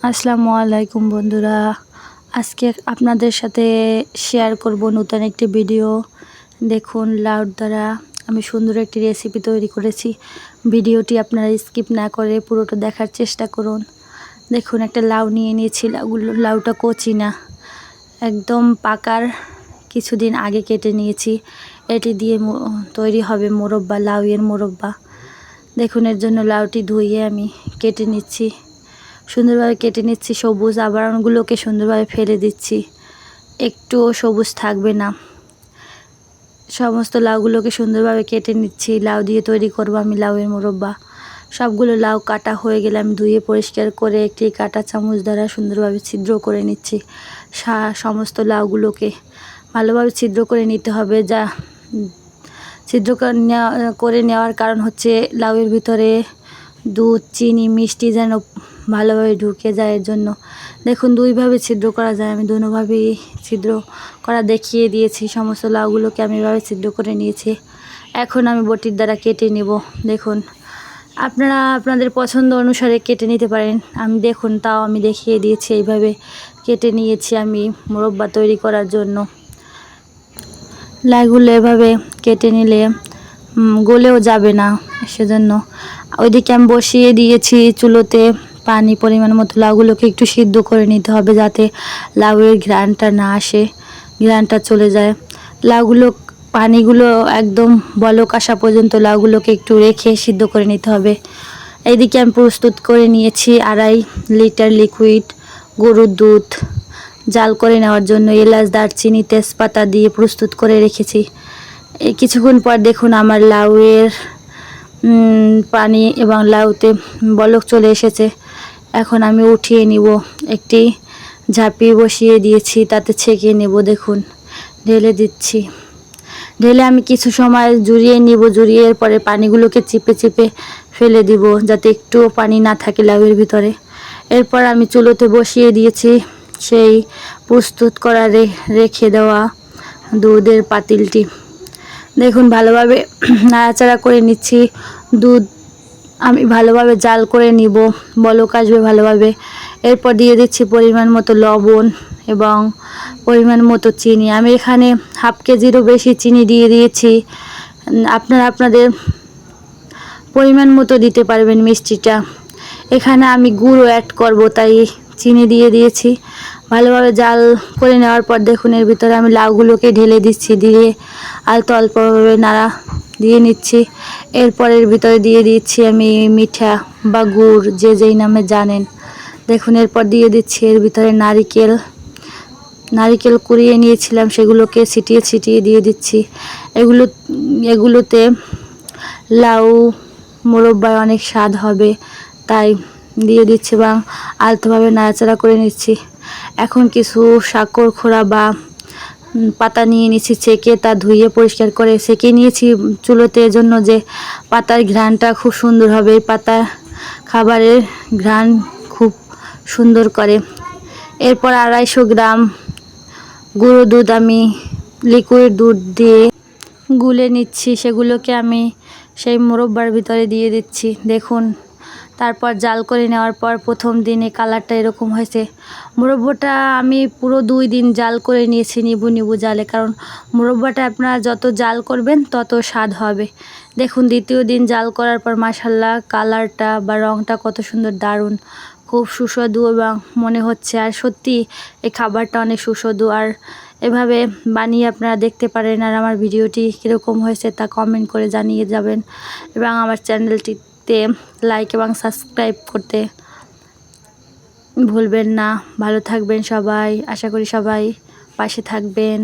আসসালামু আলাইকুম বন্ধুরা, আজকে আপনাদের সাথে শেয়ার করব নতুন একটি ভিডিও। দেখুন, লাউ দ্বারা আমি সুন্দর একটি রেসিপি তৈরি করেছি। ভিডিওটি আপনারা স্কিপ না করে পুরোটা দেখার চেষ্টা করুন। দেখুন, একটা লাউ নিয়ে নিয়েছি। লাউটা কচি না, একদম পাকার কিছুদিন আগে কেটে নিয়েছি। এটি দিয়ে তৈরি হবে মোরব্বা, লাউয়ের মোরব্বা। দেখুন, এর জন্য লাউটি ধুয়ে আমি কেটে নিচ্ছি, সুন্দরভাবে কেটে নিচ্ছি। সবুজ আবরণগুলোকে সুন্দরভাবে ফেলে দিচ্ছি, একটুও সবুজ থাকবে না। সমস্ত লাউগুলোকে সুন্দরভাবে কেটে নিচ্ছি। লাউ দিয়ে তৈরি করব আমি লাউয়ের মোরব্বা। সবগুলো লাউ কাটা হয়ে গেলে আমি ধুয়ে পরিষ্কার করে একটি কাঁটা চামচ দ্বারা সুন্দরভাবে ছিদ্র করে নিচ্ছি। সমস্ত লাউগুলোকে ভালোভাবে ছিদ্র করে নিতে হবে। যা ছিদ্র করে নেওয়ার কারণ হচ্ছে লাউয়ের ভিতরে দুধ, চিনি, মিষ্টি যেন ভালোভাবে ঢুকে যায়, এর জন্য। দেখুন, দুইভাবে ছিদ্র করা যায়, আমি দুভাবেই ছিদ্র করা দেখিয়ে দিয়েছি। সমস্ত লাউগুলোকে আমি এভাবে ছিদ্র করে নিয়েছি। এখন আমি বটির দ্বারা কেটে নেব। দেখুন, আপনারা আপনাদের পছন্দ অনুসারে কেটে নিতে পারেন। দেখুন, তাও আমি দেখিয়ে দিয়েছি, এইভাবে কেটে নিয়েছি আমি মোরব্বা তৈরি করার জন্য। লাউগুলো এভাবে কেটে নিলে গলেও যাবে না, সেজন্য ওইদিকে আমি বসিয়ে দিয়েছি চুলোতে পানি পরিমাণ মতো। লাউগুলোকে একটু সিদ্ধ করে নিতে হবে, যাতে লাউয়ের ঘ্রাণটা না আসে, ঘ্রাণটা চলে যায়। পানিগুলো একদম বলক আসা পর্যন্ত লাউগুলোকে একটু রেখে সিদ্ধ করে নিতে হবে। এইদিকে আমি প্রস্তুত করে নিয়েছি 2.5 লিটার লিকুইড গরুর দুধ। জাল করে নেওয়ার জন্য এলাচ, দারচিনি, তেজপাতা দিয়ে প্রস্তুত করে রেখেছি। এই কিছুক্ষণ পর দেখুন, আমার লাউয়ের পানি এবং লাউতে বলক চলে এসেছে। এখন আমি উঠিয়ে নিব। একটি ঝাঁপি বসিয়ে দিয়েছি, তাতে ছেঁকে নেব। দেখুন, ঢেলে দিচ্ছি। ঢেলে আমি কিছু সময় জুড়িয়ে নিব। জুড়িয়ে পরে পানিগুলোকে চিপে চিপে ফেলে দিব, যাতে একটুও পানি না থাকে লাউয়ের ভিতরে। এরপর আমি চুলোতে বসিয়ে দিয়েছি সেই প্রস্তুত করা রেখে দেওয়া দুধের পাতিলটি। দেখুন, ভালোভাবে নাড়াচাড়া করে নিচ্ছি। দুধ আমি ভালোভাবে জাল করে নিব, বলক আসবে ভালোভাবে। এরপর দিয়ে দিচ্ছি পরিমাণ মতো লবণ এবং পরিমাণ মতো চিনি। আমি এখানে 1/2 কেজিরও বেশি চিনি দিয়ে দিয়েছি। আপনারা আপনাদের পরিমাণ মতো দিতে পারবেন মিষ্টিটা। এখানে আমি গুঁড়ো অ্যাড করব, তাই চিনি দিয়ে দিয়েছি। ভালোভাবে জাল করে নেওয়ার পর দেখুন, এর ভিতরে আমি লাউগুলোকে ঢেলে দিচ্ছি। দিয়ে অল্পভাবে নাড়া দিয়ে নিচ্ছি। এরপর এর ভিতরে দিয়ে দিচ্ছি আমি মিঠা বা গুড়, যে যেই নামে জানেন। দেখুন, এরপর দিয়ে দিচ্ছি এর ভিতরে নারিকেল কুড়িয়ে নিয়েছিলাম, সেগুলোকে ছিটিয়ে ছিটিয়ে দিয়ে দিচ্ছি। এগুলোতে লাউ মোরব্বায় অনেক স্বাদ হবে, তাই দিয়ে দিচ্ছি এবং আলতোভাবে নাড়াচাড়া করে নিচ্ছি। এখন কিছু সাকর খোড়া বা পাতা নিয়ে নিচ্ছি ছেঁকে, তা ধুয়ে পরিষ্কার করে সেঁকে নিয়েছি চুলোতে, এজন্য যে পাতার ঘ্রাণটা খুব সুন্দর হবে। এই পাতা খাবারের ঘ্রাণ খুব সুন্দর করে। এরপর 250 গ্রাম গুঁড়ো দুধ আমি লিকুইড দুধ দিয়ে গুলে নিচ্ছি। সেগুলোকে আমি সেই মোরব্বার ভিতরে দিয়ে দিচ্ছি। দেখুন, তারপর জাল করে নেওয়ার পর প্রথম দিনে কালারটা এরকম হয়েছে। মোরব্বাটা আমি পুরো 2 দিন জাল করে নিয়েছি নিবু নিবু জালে, কারণ মোরব্বাটা আপনারা যত জাল করবেন তত স্বাদ হবে। দেখুন, দ্বিতীয় দিন জাল করার পর মাশাআল্লাহ কালারটা বা রঙটা কত সুন্দর, দারুণ, খুব সুস্বাদু এবং মনে হচ্ছে। আর সত্যি এই খাবারটা অনেক সুস্বাদু। আর এভাবে বানিয়ে আপনারা দেখতে পারেন। আর আমার ভিডিওটি কীরকম হয়েছে তা কমেন্ট করে জানিয়ে যাবেন, এবং আমার চ্যানেলটিতে লাইক এবং সাবস্ক্রাইব করতে ভুলবেন না। ভালো থাকবেন সবাই, আশা করি সবাই পাশে থাকবেন।